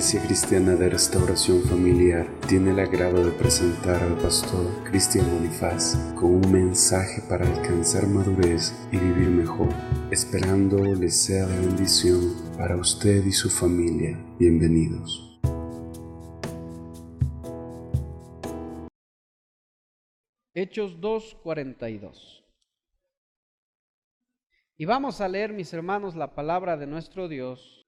Iglesia Cristiana de Restauración Familiar tiene el agrado de presentar al pastor Cristian Bonifaz con un mensaje para alcanzar madurez y vivir mejor, esperando les sea de bendición para usted y su familia. Bienvenidos. Hechos 2:42. Y vamos a leer, mis hermanos, la palabra de nuestro Dios.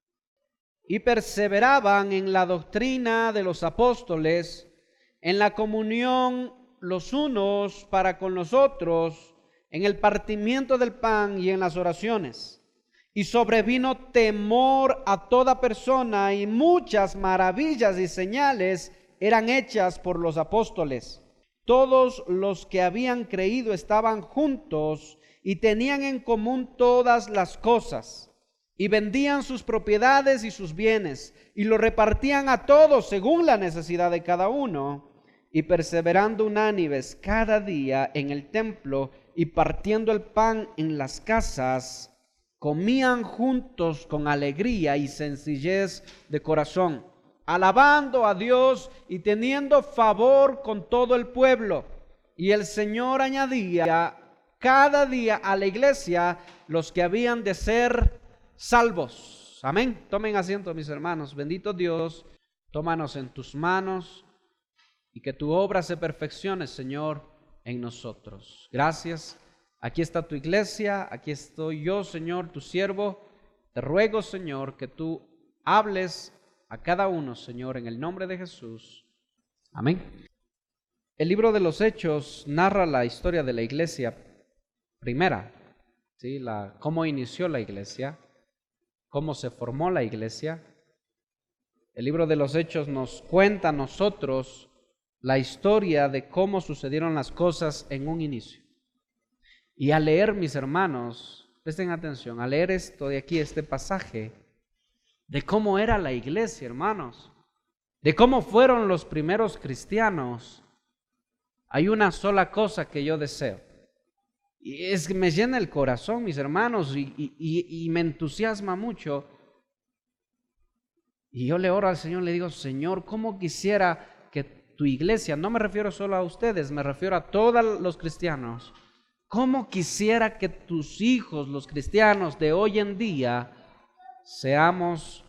Y perseveraban en la doctrina de los apóstoles, en la comunión los unos para con los otros, en el partimiento del pan y en las oraciones. Y sobrevino temor a toda persona, y muchas maravillas y señales eran hechas por los apóstoles. Todos los que habían creído estaban juntos y tenían en común todas las cosas, y vendían sus propiedades y sus bienes, y lo repartían a todos según la necesidad de cada uno, y perseverando unánimes cada día en el templo, y partiendo el pan en las casas, comían juntos con alegría y sencillez de corazón, alabando a Dios y teniendo favor con todo el pueblo. Y el Señor añadía cada día a la iglesia los que habían de ser salvos. Amén. Tomen asiento, mis hermanos. Bendito Dios, tómanos en tus manos y que tu obra se perfeccione, Señor, en nosotros. Gracias. Aquí está tu iglesia, aquí estoy yo, Señor, tu siervo. Te ruego, Señor, que tú hables a cada uno, Señor, en el nombre de Jesús. Amén. El libro de los Hechos narra la historia de la iglesia primera, ¿sí? Cómo inició la iglesia, cómo se formó la iglesia. El libro de los Hechos nos cuenta a nosotros la historia de cómo sucedieron las cosas en un inicio. Y al leer, mis hermanos, presten atención, al leer esto de aquí, este pasaje, de cómo era la iglesia, hermanos, de cómo fueron los primeros cristianos, hay una sola cosa que yo deseo. Y es que me llena el corazón, mis hermanos, y me entusiasma mucho. Y yo le oro al Señor, le digo, Señor, ¿cómo quisiera que tu iglesia, no me refiero solo a ustedes, me refiero a todos los cristianos, cómo quisiera que tus hijos, los cristianos de hoy en día, seamos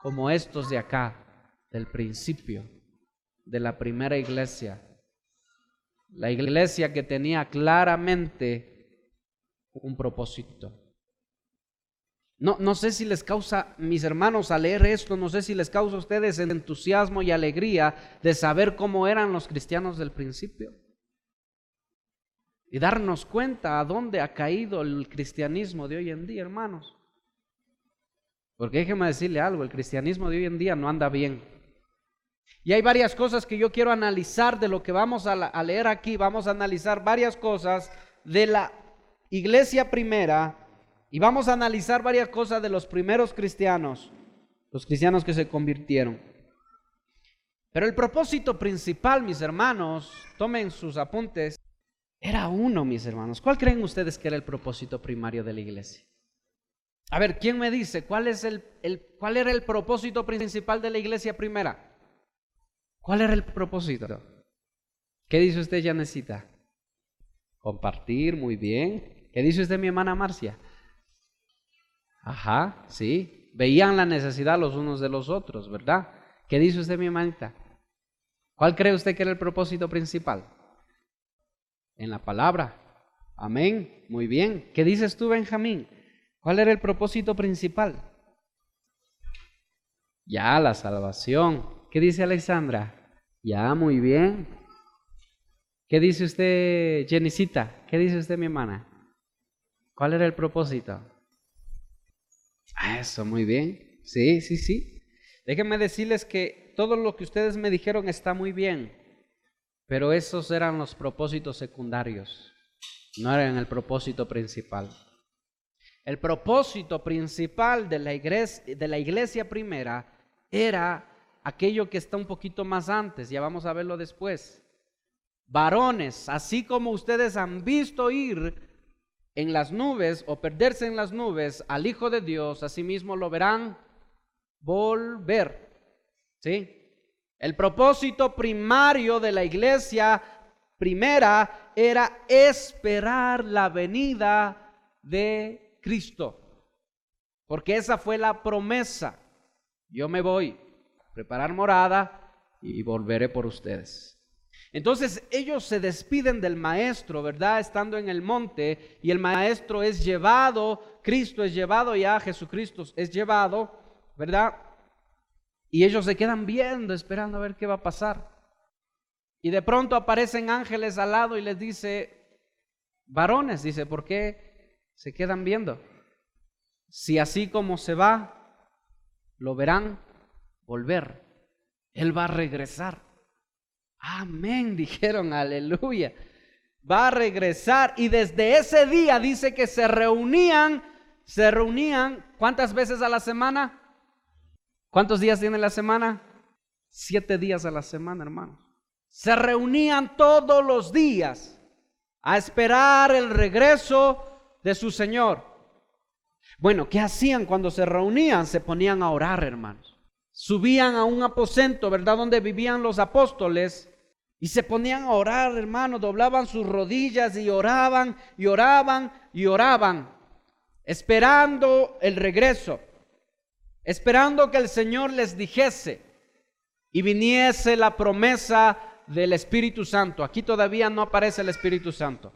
como estos de acá, del principio, de la primera iglesia. La iglesia que tenía claramente un propósito. No sé si les causa, mis hermanos, al leer esto, no sé si les causa a ustedes el entusiasmo y alegría de saber cómo eran los cristianos del principio. Y darnos cuenta a dónde ha caído el cristianismo de hoy en día, hermanos. Porque déjeme decirle algo, el cristianismo de hoy en día no anda bien. Y hay varias cosas que yo quiero analizar de lo que vamos a leer aquí. Vamos a analizar varias cosas de la iglesia primera y vamos a analizar varias cosas de los primeros cristianos, los cristianos que se convirtieron. Pero el propósito principal, mis hermanos, tomen sus apuntes, era uno, mis hermanos. ¿Cuál creen ustedes que era el propósito primario de la iglesia? A ver, ¿quién me dice cuál era el propósito principal de la iglesia primera? ¿Cuál era el propósito? ¿Qué dice usted, Janecita? Compartir, muy bien. ¿Qué dice usted, mi hermana Marcia? Ajá, sí. Veían la necesidad los unos de los otros, ¿verdad? ¿Qué dice usted, mi hermanita? ¿Cuál cree usted que era el propósito principal? En la palabra. Amén, muy bien. ¿Qué dices tú, Benjamín? ¿Cuál era el propósito principal? Ya, la salvación. ¿Qué dice Alexandra? Ya, muy bien. ¿Qué dice usted, Jenicita? ¿Qué dice usted, mi hermana? ¿Cuál era el propósito? Eso, muy bien. Sí. Déjenme decirles que todo lo que ustedes me dijeron está muy bien, pero esos eran los propósitos secundarios, no eran el propósito principal. El propósito principal de la iglesia primera era aquello que está un poquito más antes, ya vamos a verlo después. Varones, así como ustedes han visto ir en las nubes o perderse en las nubes al Hijo de Dios, asimismo lo verán volver. ¿Sí? El propósito primario de la iglesia primera era esperar la venida de Cristo. Porque esa fue la promesa. Yo me voy a preparar morada y volveré por ustedes. Entonces ellos se despiden del maestro, ¿verdad? Estando en el monte, y el maestro es llevado, Cristo es llevado ya, Jesucristo es llevado, ¿verdad? Y ellos se quedan viendo, esperando a ver qué va a pasar. Y de pronto aparecen ángeles al lado y les dice, varones, dice, ¿por qué se quedan viendo? Si así como se va, lo verán volver. Él va a regresar. Amén, dijeron, aleluya. Va a regresar. Y desde ese día dice que se reunían, ¿cuántas veces a la semana? ¿Cuántos días tiene la semana? 7 días a la semana, hermanos. Se reunían todos los días a esperar el regreso de su Señor. Bueno, ¿qué hacían cuando se reunían? Se ponían a orar, hermanos. Subían a un aposento, ¿verdad? Donde vivían los apóstoles y se ponían a orar, hermanos. Doblaban sus rodillas y oraban, y oraban, y oraban, esperando el regreso, esperando que el Señor les dijese y viniese la promesa del Espíritu Santo. Aquí todavía no aparece el Espíritu Santo.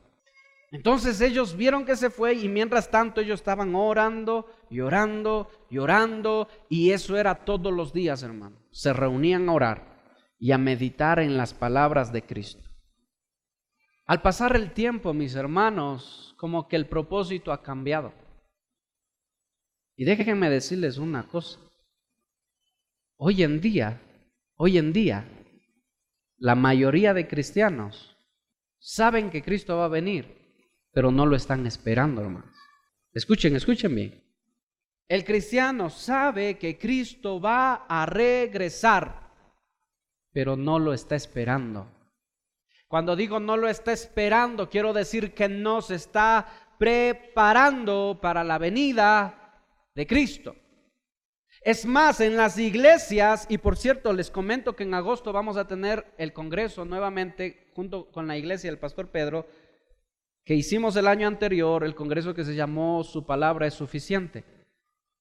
Entonces ellos vieron que se fue, y mientras tanto ellos estaban orando y orando y orando, y eso era todos los días, hermano. Se reunían a orar y a meditar en las palabras de Cristo. Al pasar el tiempo, mis hermanos, como que el propósito ha cambiado. Y déjenme decirles una cosa. Hoy en día, la mayoría de cristianos saben que Cristo va a venir, pero no lo están esperando, hermanos. Escuchen bien. El cristiano sabe que Cristo va a regresar, pero no lo está esperando. Cuando digo no lo está esperando, quiero decir que no se está preparando para la venida de Cristo. Es más, en las iglesias, y por cierto, les comento que en agosto vamos a tener el congreso nuevamente junto con la iglesia del pastor Pedro, que hicimos el año anterior, el congreso que se llamó Su Palabra es Suficiente,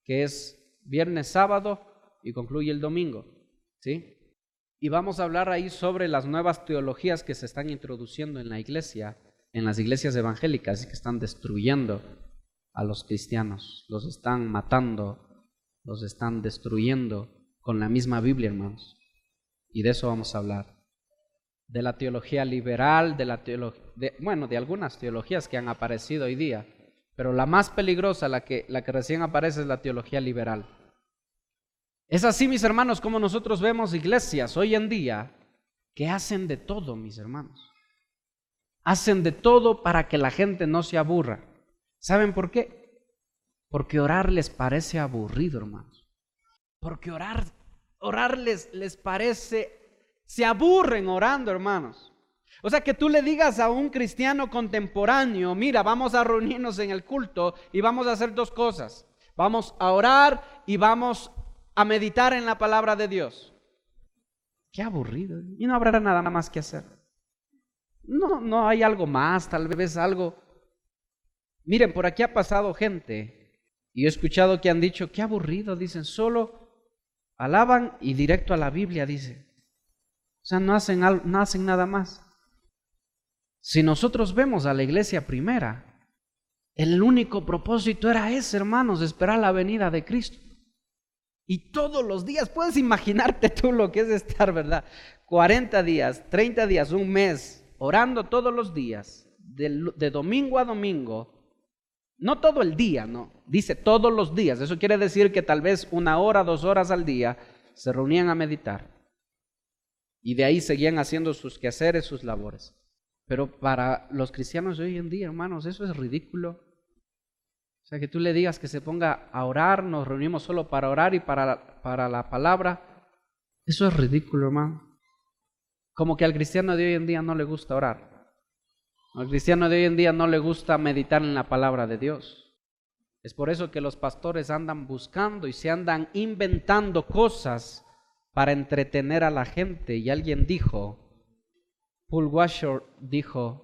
que es viernes, sábado y concluye el domingo, ¿sí? Y vamos a hablar ahí sobre las nuevas teologías que se están introduciendo en la iglesia, en las iglesias evangélicas, que están destruyendo a los cristianos, los están matando, los están destruyendo con la misma Biblia, hermanos. Y de eso vamos a hablar. De la teología liberal, de algunas teologías que han aparecido hoy día, pero la más peligrosa, la que recién aparece, es la teología liberal. Es así, mis hermanos, como nosotros vemos iglesias hoy en día que hacen de todo, mis hermanos. Hacen de todo para que la gente no se aburra. ¿Saben por qué? Porque orar les parece aburrido, hermanos. Porque orar les parece... Se aburren orando, hermanos. O sea, que tú le digas a un cristiano contemporáneo, mira, vamos a reunirnos en el culto y vamos a hacer 2 cosas. Vamos a orar y vamos a meditar en la palabra de Dios. Qué aburrido. Y no habrá nada más que hacer. No hay algo más, tal vez algo. Miren, por aquí ha pasado gente y he escuchado que han dicho, qué aburrido, dicen, solo alaban y directo a la Biblia, dice. O sea, no hacen nada más. Si nosotros vemos a la iglesia primera, el único propósito era ese, hermanos, esperar la venida de Cristo. Y todos los días, puedes imaginarte tú lo que es estar, ¿verdad? 40 días, 30 días, un mes, orando todos los días, de domingo a domingo. No todo el día, no, dice todos los días. Eso quiere decir que tal vez 1 hora, 2 horas al día se reunían a meditar. Y de ahí seguían haciendo sus quehaceres, sus labores. Pero para los cristianos de hoy en día, hermanos, eso es ridículo. O sea, que tú le digas que se ponga a orar, nos reunimos solo para orar y para la palabra. Eso es ridículo, hermano. Como que al cristiano de hoy en día no le gusta orar. Al cristiano de hoy en día no le gusta meditar en la palabra de Dios. Es por eso que los pastores andan buscando y se andan inventando cosas para entretener a la gente. Y alguien dijo, Paul Washer dijo,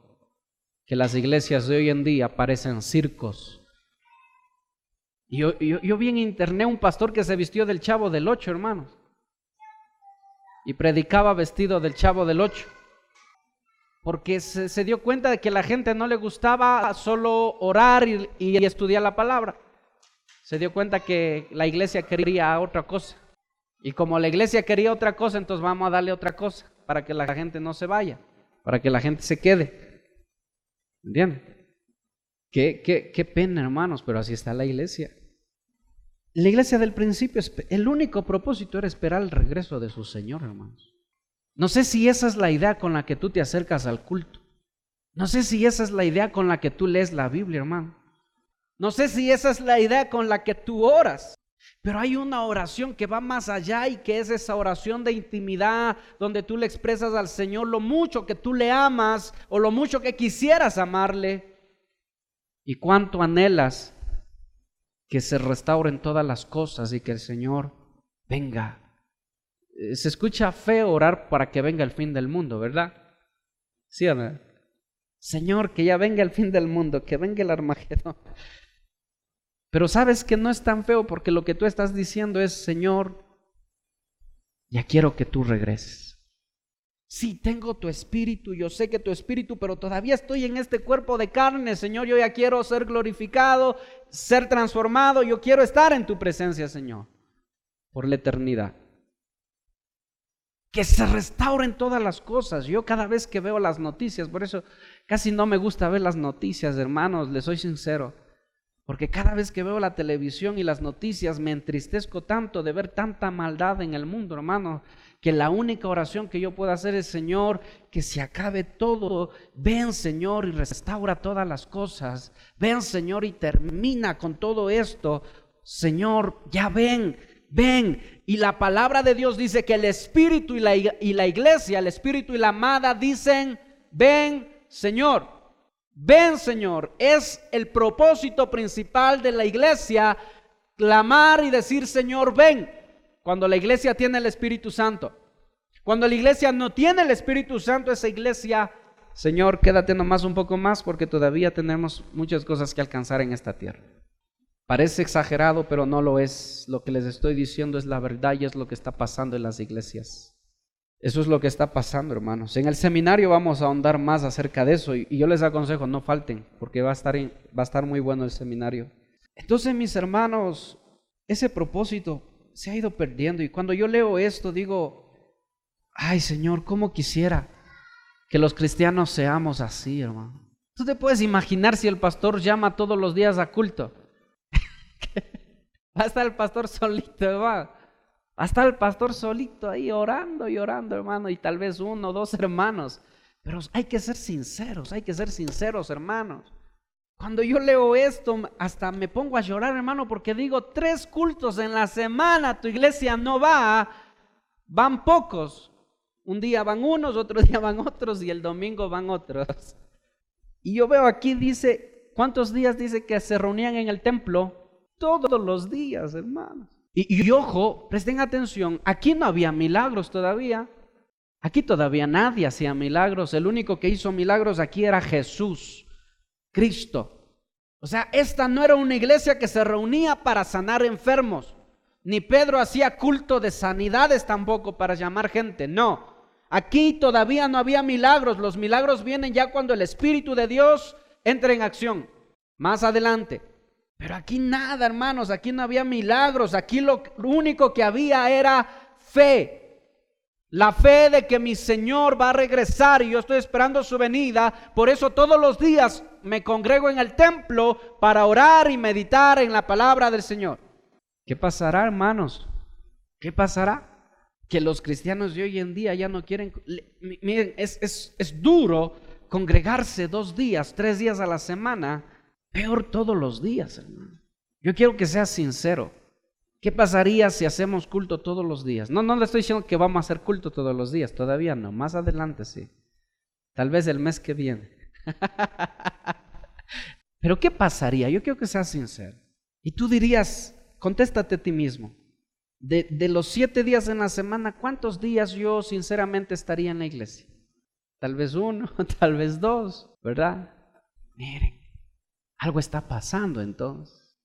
que las iglesias de hoy en día parecen circos. Yo vi en internet un pastor que se vistió del Chavo del Ocho, hermanos, y predicaba vestido del Chavo del Ocho, porque se dio cuenta de que a la gente no le gustaba solo orar y estudiar la palabra. Se dio cuenta que la iglesia quería otra cosa, y como la iglesia quería otra cosa, entonces vamos a darle otra cosa para que la gente no se vaya, para que la gente se quede. ¿Entienden? Qué pena, hermanos, pero así está la iglesia. La iglesia del principio, el único propósito era esperar el regreso de su Señor, hermanos. No sé si esa es la idea con la que tú te acercas al culto. No sé si esa es la idea con la que tú lees la Biblia, hermano. No sé si esa es la idea con la que tú oras. Pero hay una oración que va más allá, y que es esa oración de intimidad, donde tú le expresas al Señor lo mucho que tú le amas o lo mucho que quisieras amarle, y cuánto anhelas que se restauren todas las cosas y que el Señor venga. Se escucha feo orar para que venga el fin del mundo, ¿verdad? ¿Sí o no? Señor, que ya venga el fin del mundo, que venga el Armagedón. Pero sabes que no es tan feo, porque lo que tú estás diciendo es: Señor, ya quiero que tú regreses. Sí, tengo tu espíritu, yo sé que tu espíritu, pero todavía estoy en este cuerpo de carne, Señor. Yo ya quiero ser glorificado, ser transformado. Yo quiero estar en tu presencia, Señor, por la eternidad. Que se restauren todas las cosas. Yo cada vez que veo las noticias, por eso casi no me gusta ver las noticias, hermanos, les soy sincero. Porque cada vez que veo la televisión y las noticias me entristezco tanto de ver tanta maldad en el mundo, hermano, que la única oración que yo puedo hacer es: Señor, que se acabe todo. Ven, Señor, y restaura todas las cosas. Ven, Señor, y termina con todo esto. Señor, ya ven. Y la palabra de Dios dice que el Espíritu y la iglesia, el Espíritu y la amada dicen: ven, Señor. Ven, Señor. Es el propósito principal de la iglesia, clamar y decir: Señor, ven. Cuando la iglesia tiene el Espíritu Santo. Cuando la iglesia no tiene el Espíritu Santo, esa iglesia: Señor, quédate nomás un poco más, porque todavía tenemos muchas cosas que alcanzar en esta tierra. Parece exagerado, pero no lo es. Lo que les estoy diciendo es la verdad, y es lo que está pasando en las iglesias. Eso es lo que está pasando, hermanos. En el seminario vamos a ahondar más acerca de eso, y yo les aconsejo: no falten, porque va a estar muy bueno el seminario. Entonces, mis hermanos, ese propósito se ha ido perdiendo, y cuando yo leo esto digo: ay, Señor, cómo quisiera que los cristianos seamos así, hermano. Tú te puedes imaginar si el pastor llama todos los días a culto. Va a estar el pastor solito, hermano. Va a estar el pastor solito ahí orando y orando, hermano, y tal vez 1 o 2 hermanos. Pero hay que ser sinceros, hermanos. Cuando yo leo esto, hasta me pongo a llorar, hermano, porque digo: 3 cultos en la semana, tu iglesia no va, van pocos. Un día van unos, otro día van otros, y el domingo van otros. Y yo veo aquí, dice, ¿cuántos días dice que se reunían en el templo? Todos los días, hermanos. Y ojo, presten atención, aquí no había milagros todavía. Aquí todavía nadie hacía milagros. El único que hizo milagros aquí era Jesús, Cristo. O sea, esta no era una iglesia que se reunía para sanar enfermos. Ni Pedro hacía culto de sanidades tampoco para llamar gente, no. Aquí todavía no había milagros. Los milagros vienen ya cuando el Espíritu de Dios entra en acción, más adelante. Pero aquí nada, hermanos, aquí no había milagros. Aquí lo único que había era fe. La fe de que mi Señor va a regresar y yo estoy esperando su venida. Por eso todos los días me congrego en el templo para orar y meditar en la palabra del Señor. ¿Qué pasará, hermanos? ¿Qué pasará? Que los cristianos de hoy en día ya no quieren. Miren, es duro congregarse 2 días, 3 días a la semana. Peor todos los días, hermano. Yo quiero que seas sincero. ¿Qué pasaría si hacemos culto todos los días? No le estoy diciendo que vamos a hacer culto todos los días. Todavía no, más adelante sí. Tal vez el mes que viene. Pero ¿qué pasaría? Yo quiero que seas sincero. Y tú dirías, contéstate a ti mismo. De los 7 días en la semana, ¿cuántos días yo sinceramente estaría en la iglesia? Tal vez 1, tal vez 2, ¿verdad? Miren, algo está pasando entonces.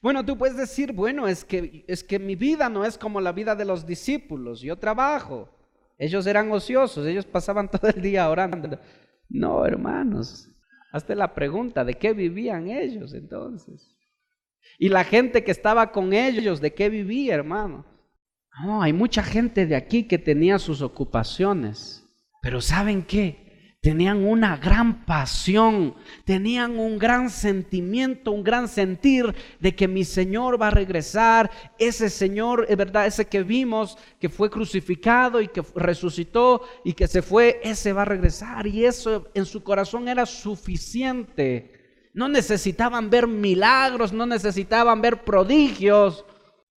Bueno, tú puedes decir, bueno, es que mi vida no es como la vida de los discípulos. Yo trabajo. Ellos eran ociosos, ellos pasaban todo el día orando. No, hermanos, hazte la pregunta, ¿de qué vivían ellos entonces? Y la gente que estaba con ellos, ¿de qué vivía, hermano? No, hay mucha gente de aquí que tenía sus ocupaciones, pero ¿saben qué? Tenían una gran pasión, tenían un gran sentimiento, un gran sentir de que mi Señor va a regresar. Ese Señor, es verdad, ese que vimos, que fue crucificado y que resucitó y que se fue, ese va a regresar. Y eso en su corazón era suficiente. No necesitaban ver milagros, no necesitaban ver prodigios.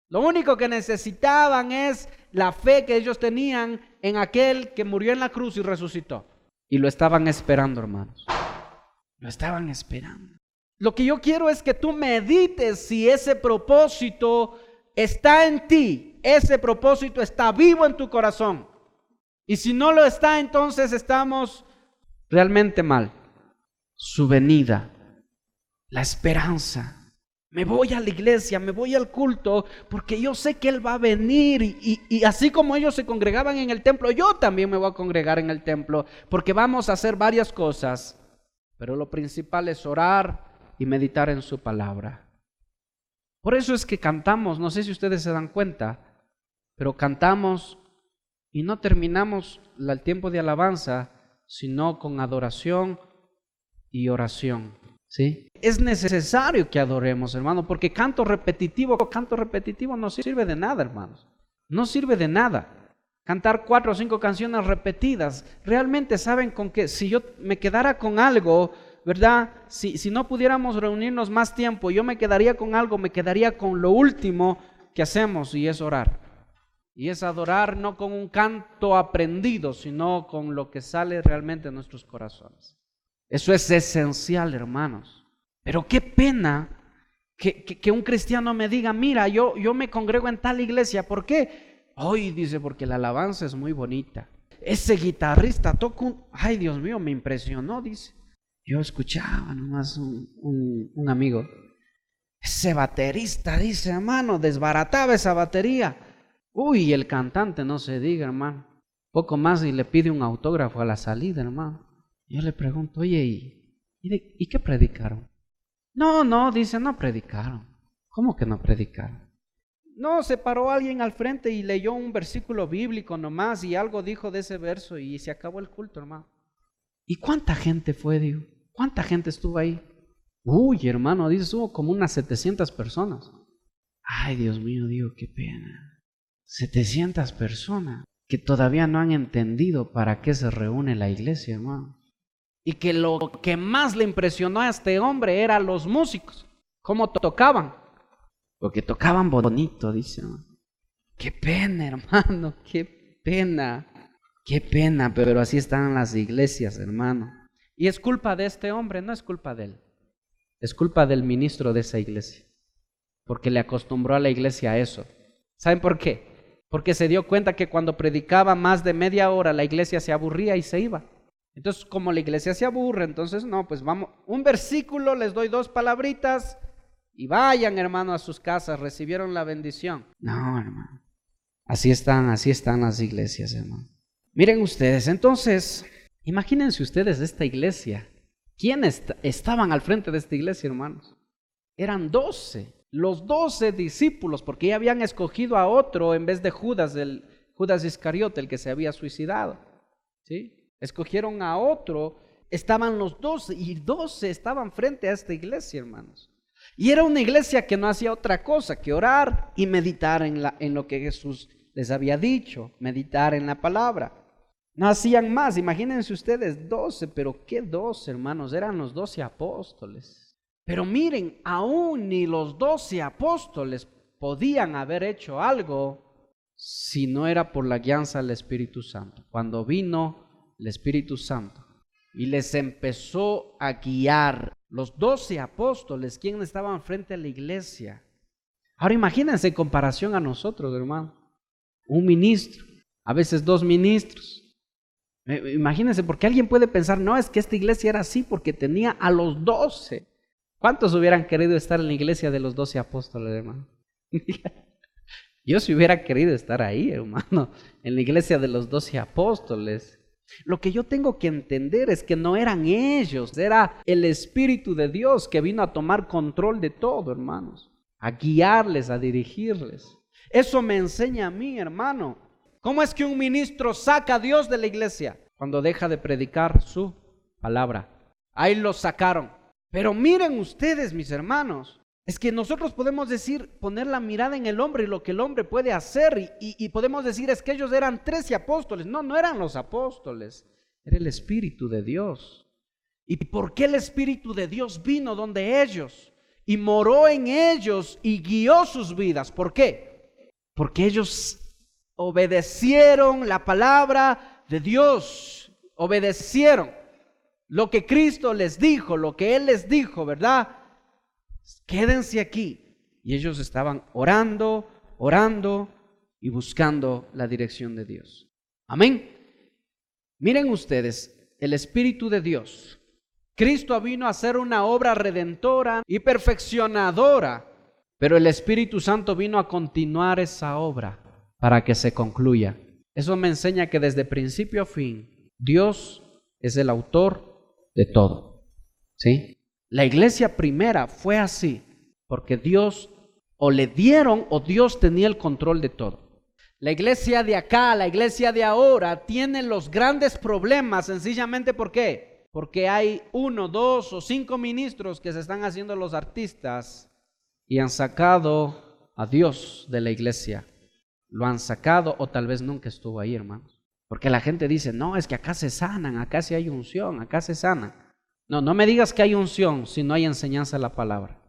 Lo único que necesitaban es la fe que ellos tenían en aquel que murió en la cruz y resucitó. Y lo estaban esperando, hermanos. Lo estaban esperando. Lo que yo quiero es que tú medites si ese propósito está en ti. Ese propósito está vivo en tu corazón. Y si no lo está, entonces estamos realmente mal. Su venida, la esperanza. Me voy a la iglesia, me voy al culto, porque yo sé que Él va a venir. Y así como ellos se congregaban en el templo, yo también me voy a congregar en el templo, porque vamos a hacer varias cosas. Pero lo principal es orar y meditar en su palabra. Por eso es que cantamos, no sé si ustedes se dan cuenta, pero cantamos y no terminamos el tiempo de alabanza, sino con adoración y oración. ¿Sí? Es necesario que adoremos, hermano, porque canto repetitivo no sirve de nada, hermanos. No sirve de nada. Cantar 4 o 5 canciones repetidas, realmente saben con qué. Si yo me quedara con algo, ¿verdad? Si no pudiéramos reunirnos más tiempo, yo me quedaría con algo, me quedaría con lo último que hacemos, y es orar. Y es adorar no con un canto aprendido, sino con lo que sale realmente de nuestros corazones. Eso es esencial, hermanos. Pero qué pena que un cristiano me diga, mira, yo me congrego en tal iglesia. ¿Por qué? Hoy dice, porque la alabanza es muy bonita. Ese guitarrista toca ay, Dios mío, me impresionó, dice. Yo escuchaba nomás un amigo. Ese baterista, dice, hermano, desbarataba esa batería. Uy, el cantante, no se diga, hermano. Poco más y le pide un autógrafo a la salida, hermano. Yo le pregunto, oye, ¿y qué predicaron? No, dice, no predicaron. ¿Cómo que no predicaron? No, se paró alguien al frente y leyó un versículo bíblico nomás y algo dijo de ese verso y se acabó el culto, hermano. ¿Y cuánta gente fue, digo? ¿Cuánta gente estuvo ahí? Uy, hermano, dice, hubo como unas 700 personas. Ay, Dios mío, digo, qué pena. 700 personas que todavía no han entendido para qué se reúne la iglesia, hermano. Y que lo que más le impresionó a este hombre eran los músicos, cómo tocaban, porque tocaban bonito, dice. Qué pena, hermano, qué pena, pero así están las iglesias, hermano. Y es culpa de este hombre, no es culpa de él, es culpa del ministro de esa iglesia, porque le acostumbró a la iglesia a eso. ¿Saben por qué? Porque se dio cuenta que cuando predicaba más de media hora, la iglesia se aburría y se iba. Entonces, como la iglesia se aburre, entonces no, pues vamos, un versículo, les doy 2 palabritas y vayan, hermano, a sus casas, recibieron la bendición. No, hermano, así están las iglesias, hermano. Miren ustedes, entonces, imagínense ustedes esta iglesia. ¿Quiénes estaban al frente de esta iglesia, hermanos? Eran 12, los 12 discípulos, porque ya habían escogido a otro en vez de Judas Iscariote, el que se había suicidado, ¿sí? Escogieron a otro, estaban los 12 y 12 estaban frente a esta iglesia, hermanos. Y era una iglesia que no hacía otra cosa que orar y meditar en lo que Jesús les había dicho, meditar en la palabra. No hacían más, imagínense ustedes 12, pero ¿qué 12, hermanos? Eran los 12 apóstoles. Pero miren, aún ni los 12 apóstoles podían haber hecho algo si no era por la guianza del Espíritu Santo. Cuando vino el Espíritu Santo y les empezó a guiar. Los 12 apóstoles, quienes estaban frente a la iglesia, Ahora imagínense en comparación a nosotros, hermano. Un ministro, a veces 2 ministros. Imagínense, porque alguien puede pensar, no, es que esta iglesia era así porque tenía a los 12. ¿Cuántos hubieran querido estar en la iglesia de los 12 apóstoles, hermano? Yo si hubiera querido estar ahí, hermano, en la iglesia de los 12 apóstoles. Lo que yo tengo que entender es que no eran ellos, era el Espíritu de Dios que vino a tomar control de todo, hermanos, a guiarles, a dirigirles. Eso me enseña a mí, hermano. ¿Cómo es que un ministro saca a Dios de la iglesia? Cuando deja de predicar su palabra. Ahí lo sacaron. Pero miren ustedes, mis hermanos, es que nosotros podemos decir, poner la mirada en el hombre y lo que el hombre puede hacer y podemos decir es que ellos eran 13 apóstoles. No, no eran los apóstoles, era el Espíritu de Dios. ¿Y por qué el Espíritu de Dios vino donde ellos y moró en ellos y guió sus vidas? ¿Por qué? Porque ellos obedecieron la palabra de Dios, obedecieron lo que Cristo les dijo, lo que Él les dijo, ¿verdad? Quédense aquí. Y ellos estaban orando y buscando la dirección de Dios. Amén. Miren ustedes, el Espíritu de Dios. Cristo vino a hacer una obra redentora y perfeccionadora, pero el Espíritu Santo vino a continuar esa obra para que se concluya. Eso me enseña que desde principio a fin, Dios es el autor de todo. ¿Sí? La iglesia primera fue así, porque Dios o le dieron o Dios tenía el control de todo. La iglesia de acá, la iglesia de ahora, tiene los grandes problemas sencillamente ¿por qué? Porque hay 1, 2 o 5 ministros que se están haciendo los artistas y han sacado a Dios de la iglesia. Lo han sacado o tal vez nunca estuvo ahí, hermanos. Porque la gente dice, no, es que acá se sanan, acá sí hay unción, acá se sanan. No, no me digas que hay unción si no hay enseñanza de la palabra.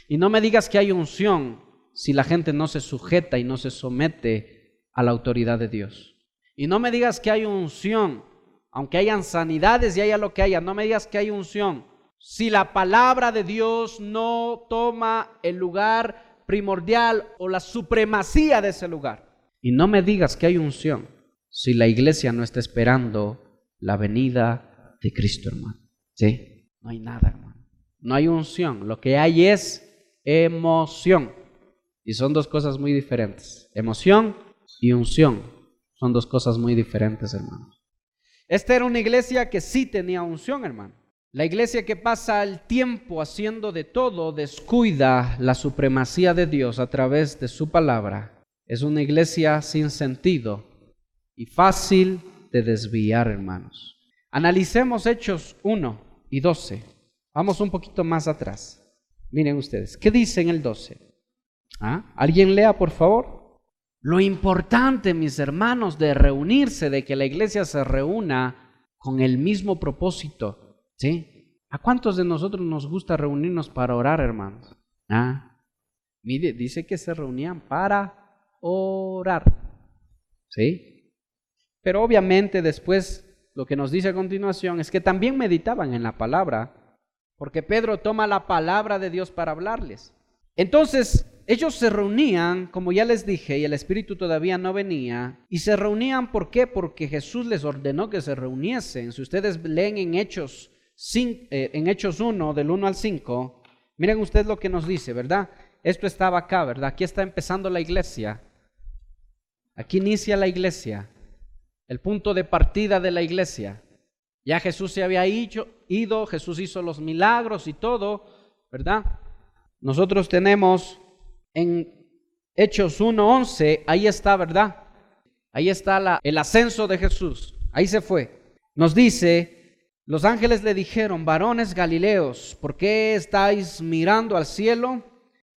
Y no me digas que hay unción si la gente no se sujeta y no se somete a la autoridad de Dios. Y no me digas que hay unción, aunque hayan sanidades y haya lo que haya, no me digas que hay unción si la palabra de Dios no toma el lugar primordial o la supremacía de ese lugar. Y no me digas que hay unción si la iglesia no está esperando la venida de Cristo, hermano. ¿Sí? No hay nada, hermano. No hay unción. Lo que hay es emoción. Y son 2 cosas muy diferentes. Emoción y unción son 2 cosas muy diferentes, hermano. Esta era una iglesia que sí tenía unción, hermano. La iglesia que pasa el tiempo haciendo de todo descuida la supremacía de Dios a través de su palabra. Es una iglesia sin sentido y fácil de desviar, hermanos. Analicemos Hechos 1 y 12. Vamos un poquito más atrás. Miren ustedes, ¿qué dice en el 12? ¿Alguien lea, por favor? Lo importante, mis hermanos, de reunirse, de que la iglesia se reúna con el mismo propósito, ¿sí? ¿A cuántos de nosotros nos gusta reunirnos para orar, hermanos? Mire, dice que se reunían para orar, ¿sí? Pero obviamente después lo que nos dice a continuación es que también meditaban en la palabra, porque Pedro toma la palabra de Dios para hablarles. Entonces, ellos se reunían, como ya les dije, y el Espíritu todavía no venía, y se reunían, ¿por qué? Porque Jesús les ordenó que se reuniesen. Si ustedes leen en Hechos 1, del 1 al 5, miren ustedes lo que nos dice, ¿verdad? Esto estaba acá, ¿verdad? Aquí está empezando la iglesia. Aquí inicia la iglesia, el punto de partida de la iglesia. Ya Jesús se había ido, Jesús hizo los milagros y todo, ¿verdad? Nosotros tenemos en Hechos 1:11, ahí está, ¿verdad? Ahí está el ascenso de Jesús, ahí se fue. Nos dice, los ángeles le dijeron, varones galileos, ¿por qué estáis mirando al cielo?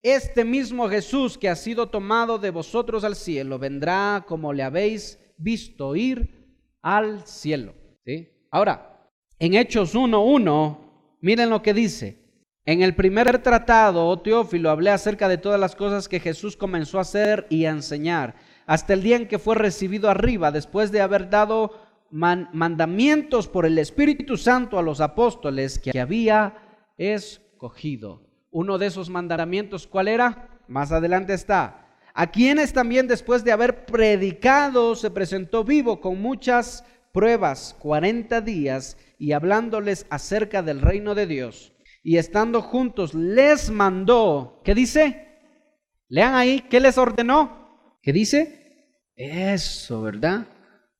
Este mismo Jesús que ha sido tomado de vosotros al cielo, vendrá como le habéis visto ir al cielo. ¿Sí? Ahora, en Hechos 1:1, miren lo que dice. En el primer tratado, oh Teófilo, hablé acerca de todas las cosas que Jesús comenzó a hacer y a enseñar, hasta el día en que fue recibido arriba, después de haber dado mandamientos por el Espíritu Santo a los apóstoles que había escogido. Uno de esos mandamientos, ¿cuál era? Más adelante está. A quienes también después de haber predicado se presentó vivo con muchas pruebas, 40 días, y hablándoles acerca del reino de Dios. Y estando juntos les mandó, ¿qué dice? Lean ahí, ¿qué les ordenó? ¿Qué dice? Eso, ¿verdad?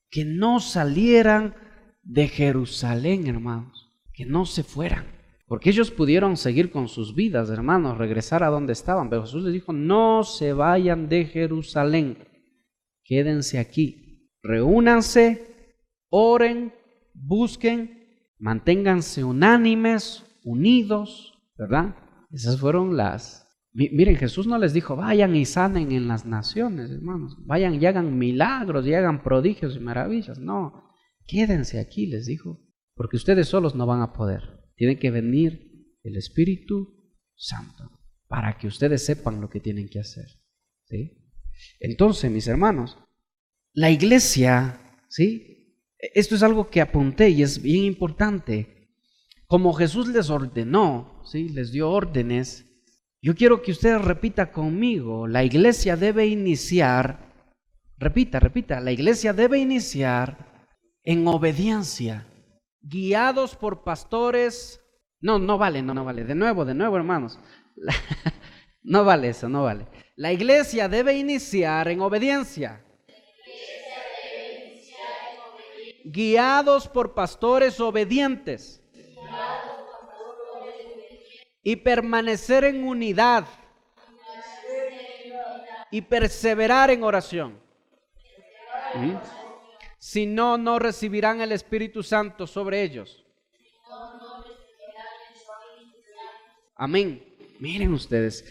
Que no salieran de Jerusalén, hermanos, que no se fueran, porque ellos pudieron seguir con sus vidas, hermanos, regresar a donde estaban, pero Jesús les dijo, no se vayan de Jerusalén, quédense aquí, reúnanse, oren, busquen, manténganse unánimes, unidos, ¿verdad? Esas fueron las... Miren, Jesús no les dijo, vayan y sanen en las naciones, hermanos, vayan y hagan milagros y hagan prodigios y maravillas, no, quédense aquí, les dijo, porque ustedes solos no van a poder, tiene que venir el Espíritu Santo para que ustedes sepan lo que tienen que hacer, ¿sí? Entonces, mis hermanos, la iglesia, ¿sí? Esto es algo que apunté y es bien importante. Como Jesús les ordenó, ¿sí? Les dio órdenes. Yo quiero que ustedes repitan conmigo, la iglesia debe iniciar, repita, la iglesia debe iniciar en obediencia, guiados por pastores. No vale, de nuevo, hermanos. No vale eso, no vale. La iglesia debe iniciar en obediencia. Guiados por pastores obedientes. Y permanecer en unidad. Y perseverar en oración. Si no, no recibirán el Espíritu Santo sobre ellos. Amén. Miren ustedes,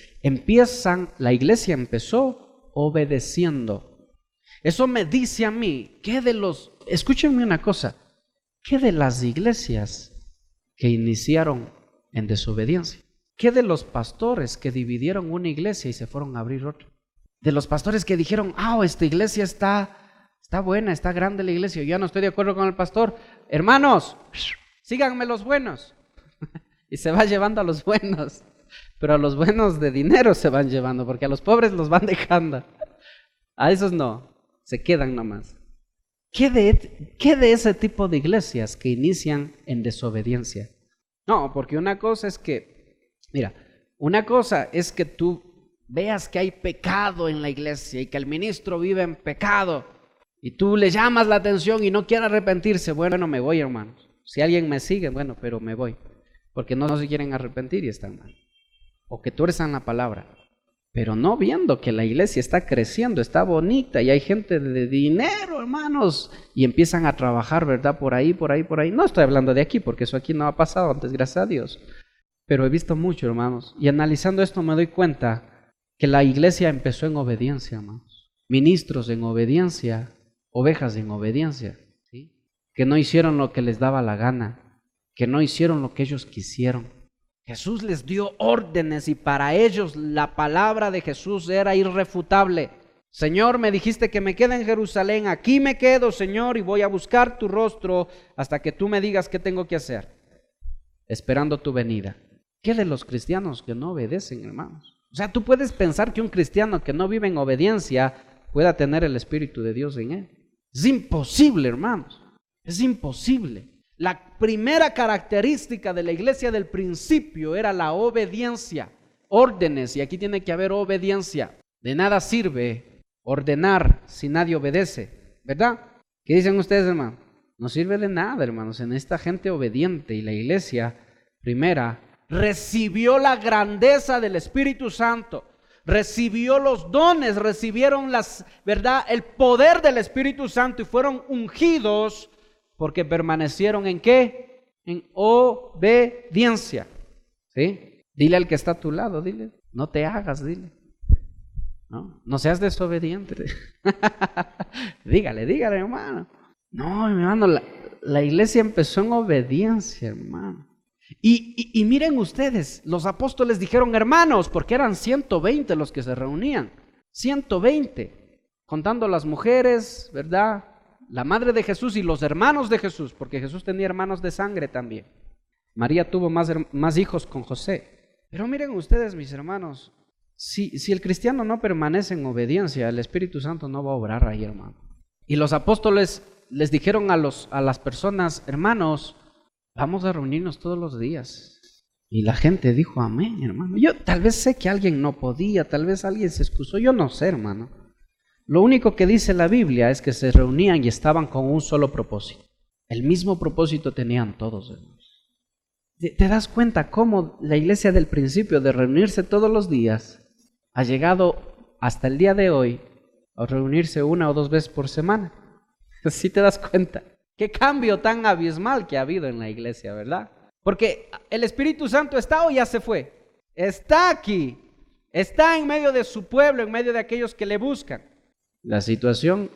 la iglesia empezó obedeciendo. Eso me dice a mí, escúchenme una cosa, ¿qué de las iglesias que iniciaron en desobediencia? ¿Qué de los pastores que dividieron una iglesia y se fueron a abrir otra? De los pastores que dijeron, esta iglesia está buena, está grande la iglesia, yo ya no estoy de acuerdo con el pastor. Hermanos, síganme los buenos. Y se va llevando a los buenos, pero a los buenos de dinero se van llevando, porque a los pobres los van dejando. A esos no, se quedan nomás. ¿Qué de ese tipo de iglesias que inician en desobediencia? No, porque una cosa es que tú veas que hay pecado en la iglesia y que el ministro vive en pecado y tú le llamas la atención y no quiere arrepentirse. Bueno, me voy, hermanos. Si alguien me sigue, bueno, pero me voy, porque no se quieren arrepentir y están mal. O que tuerzan la palabra, pero no viendo que la iglesia está creciendo, está bonita y hay gente de dinero, hermanos, y empiezan a trabajar, ¿verdad? Por ahí. No estoy hablando de aquí, porque eso aquí no ha pasado antes, gracias a Dios. Pero he visto mucho, hermanos, y analizando esto me doy cuenta que la iglesia empezó en obediencia, hermanos. Ministros en obediencia, ovejas en obediencia, ¿sí? Que no hicieron lo que les daba la gana, que no hicieron lo que ellos quisieron. Jesús les dio órdenes y para ellos la palabra de Jesús era irrefutable. Señor, me dijiste que me quede en Jerusalén, aquí me quedo, Señor, y voy a buscar tu rostro hasta que tú me digas qué tengo que hacer, esperando tu venida. ¿Qué de los cristianos que no obedecen, hermanos? O sea, tú puedes pensar que un cristiano que no vive en obediencia pueda tener el Espíritu de Dios en él. Es imposible, hermanos, es imposible. La primera característica de la iglesia del principio era la obediencia, órdenes, y aquí tiene que haber obediencia. De nada sirve ordenar si nadie obedece, ¿verdad? ¿Qué dicen ustedes, hermanos? No sirve de nada, hermanos, en esta gente obediente. Y la iglesia primera recibió la grandeza del Espíritu Santo, recibió los dones, recibieron ¿verdad? El poder del Espíritu Santo y fueron ungidos porque permanecieron ¿en qué? En obediencia, ¿sí? Dile al que está a tu lado, dile, no te hagas, dile. No seas desobediente. dígale, hermano. No, hermano, la iglesia empezó en obediencia, hermano. Y miren ustedes, los apóstoles dijeron hermanos, porque eran 120 los que se reunían, 120, contando las mujeres, ¿verdad? La madre de Jesús y los hermanos de Jesús, porque Jesús tenía hermanos de sangre también. María tuvo más hijos con José. Pero miren ustedes, mis hermanos, si el cristiano no permanece en obediencia, el Espíritu Santo no va a obrar ahí, hermano. Y los apóstoles les dijeron a las personas, hermanos, vamos a reunirnos todos los días. Y la gente dijo, amén, hermano. Yo tal vez sé que alguien no podía, tal vez alguien se excusó, yo no sé, hermano. Lo único que dice la Biblia es que se reunían y estaban con un solo propósito. El mismo propósito tenían todos, hermanos. ¿Te das cuenta cómo la iglesia del principio de reunirse todos los días ha llegado hasta el día de hoy a reunirse 1 o 2 veces por semana? ¿Sí te das cuenta? Qué cambio tan abismal que ha habido en la iglesia, ¿verdad? Porque el Espíritu Santo está o ya se fue. Está aquí. Está en medio de su pueblo, en medio de aquellos que le buscan. La situación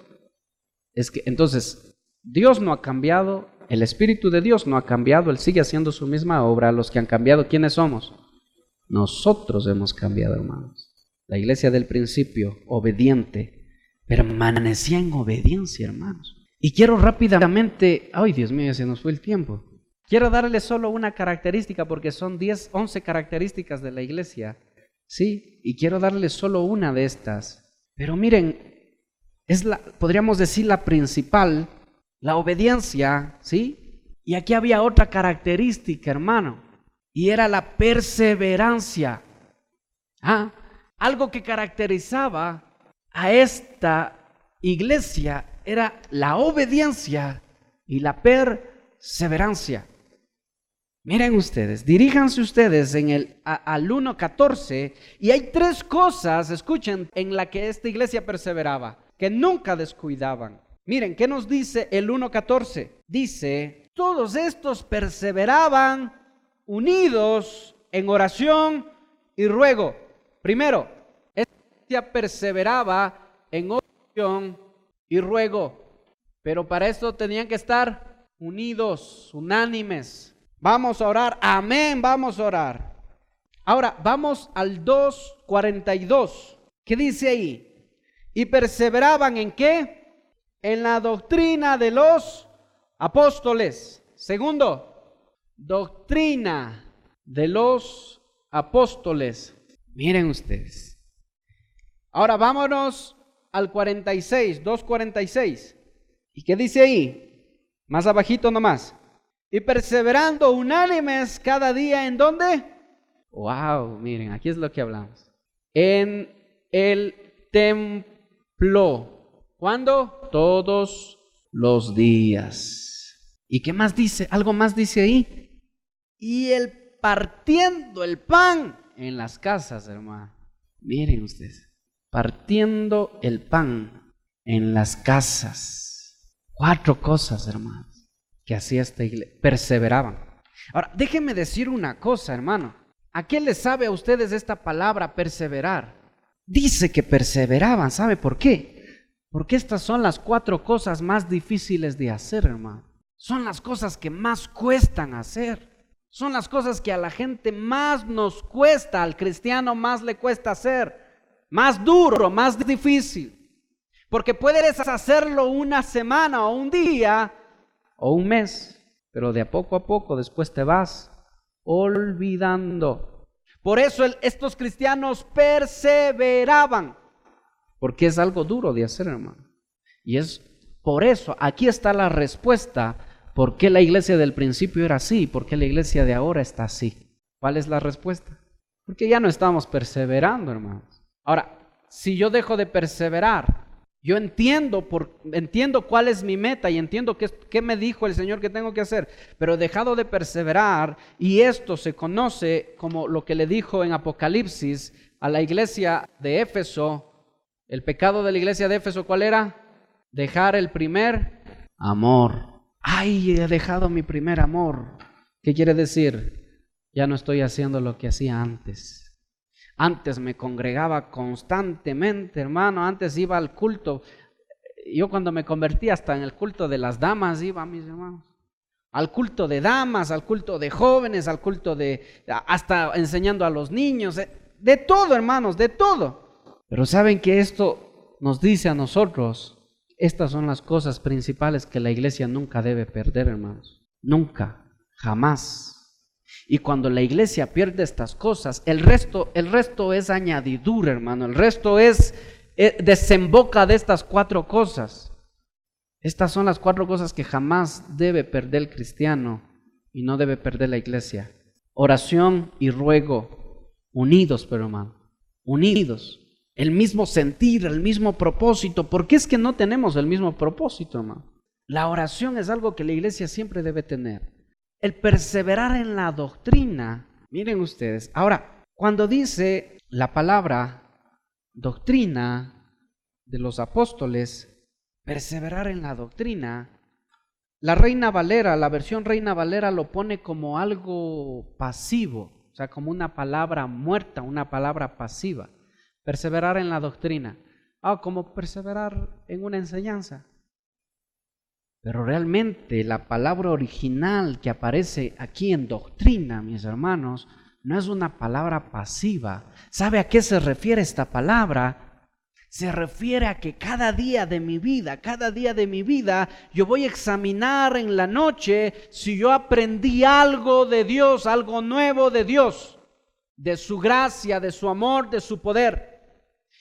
es que entonces Dios no ha cambiado, el Espíritu de Dios no ha cambiado, Él sigue haciendo su misma obra. Los que han cambiado, ¿quiénes somos? Nosotros hemos cambiado, hermanos. La iglesia del principio, obediente, permanecía en obediencia, hermanos. Y quiero rápidamente, ay Dios mío, ya se nos fue el tiempo. Quiero darle solo una característica porque son 11 características de la iglesia, ¿sí? Y quiero darle solo una de estas. Pero miren, podríamos decir la principal, la obediencia, ¿sí? Y aquí había otra característica, hermano, y era la perseverancia. Algo que caracterizaba a esta iglesia era la obediencia y la perseverancia. Miren ustedes, diríjanse ustedes al 1:14 y hay 3 cosas, escuchen, en la que esta iglesia perseveraba, que nunca descuidaban. Miren, ¿qué nos dice el 1:14? Dice, todos estos perseveraban unidos en oración y ruego. Primero, esta iglesia perseveraba en oración y ruego, pero para esto tenían que estar unidos, unánimes. Vamos a orar, amén, vamos a orar. Ahora, vamos al 2:42. ¿Qué dice ahí? Y perseveraban ¿en qué? En la doctrina de los apóstoles. Segundo, doctrina de los apóstoles. Miren ustedes. Ahora vámonos al 46, 2:46. ¿Y qué dice ahí? Más abajito nomás. Y perseverando unánimes cada día, ¿en dónde? Wow, miren, aquí es lo que hablamos. En el templo. ¿Cuándo? Todos los días. ¿Y qué más dice? Algo más dice ahí. Y el partiendo el pan en las casas, hermano. Miren ustedes. Partiendo el pan en las casas. 4 cosas, hermanos, que hacía esta iglesia. Perseveraban. Ahora, déjenme decir una cosa, hermano. ¿A qué les sabe a ustedes esta palabra perseverar? Dice que perseveraban. ¿Sabe por qué? Porque estas son las 4 cosas más difíciles de hacer, hermano. Son las cosas que más cuestan hacer. Son las cosas que a la gente más nos cuesta, al cristiano más le cuesta hacer. Más duro, más difícil. Porque puedes hacerlo una semana o un día o un mes, pero de a poco después te vas olvidando. Por eso estos cristianos perseveraban, porque es algo duro de hacer, hermano. Y es por eso, aquí está la respuesta, por qué la iglesia del principio era así, por qué la iglesia de ahora está así. ¿Cuál es la respuesta? Porque ya no estamos perseverando, hermanos. Ahora, si yo dejo de perseverar, yo entiendo cuál es mi meta y entiendo qué me dijo el Señor que tengo que hacer, pero he dejado de perseverar, y esto se conoce como lo que le dijo en Apocalipsis a la iglesia de Éfeso. El pecado de la iglesia de Éfeso, ¿cuál era? Dejar el primer amor. Ay, he dejado mi primer amor. ¿Qué quiere decir? Ya no estoy haciendo lo que hacía antes. Antes me congregaba constantemente, hermano. Antes iba al culto. Yo cuando me convertí hasta en el culto de las damas iba, mis hermanos. Al culto de damas, al culto de jóvenes, al culto hasta enseñando a los niños. De todo, hermanos, de todo. Pero ¿saben que esto nos dice a nosotros? Estas son las cosas principales que la iglesia nunca debe perder, hermanos. Nunca, jamás. Y cuando la iglesia pierde estas cosas, el resto es añadidura, hermano. El resto desemboca de estas 4 cosas. Estas son las 4 cosas que jamás debe perder el cristiano y no debe perder la iglesia. Oración y ruego, unidos, pero hermano, unidos. El mismo sentir, el mismo propósito. ¿Por qué es que no tenemos el mismo propósito, hermano? La oración es algo que la iglesia siempre debe tener. El perseverar en la doctrina. Miren ustedes, ahora, cuando dice la palabra doctrina de los apóstoles, perseverar en la doctrina, la Reina Valera, la versión Reina Valera lo pone como algo pasivo, o sea, como una palabra muerta, una palabra pasiva. Perseverar en la doctrina. Como perseverar en una enseñanza. Pero realmente la palabra original que aparece aquí en doctrina, mis hermanos, no es una palabra pasiva. ¿Sabe a qué se refiere esta palabra? Se refiere a que cada día de mi vida, yo voy a examinar en la noche si yo aprendí algo de Dios, algo nuevo de Dios, de su gracia, de su amor, de su poder.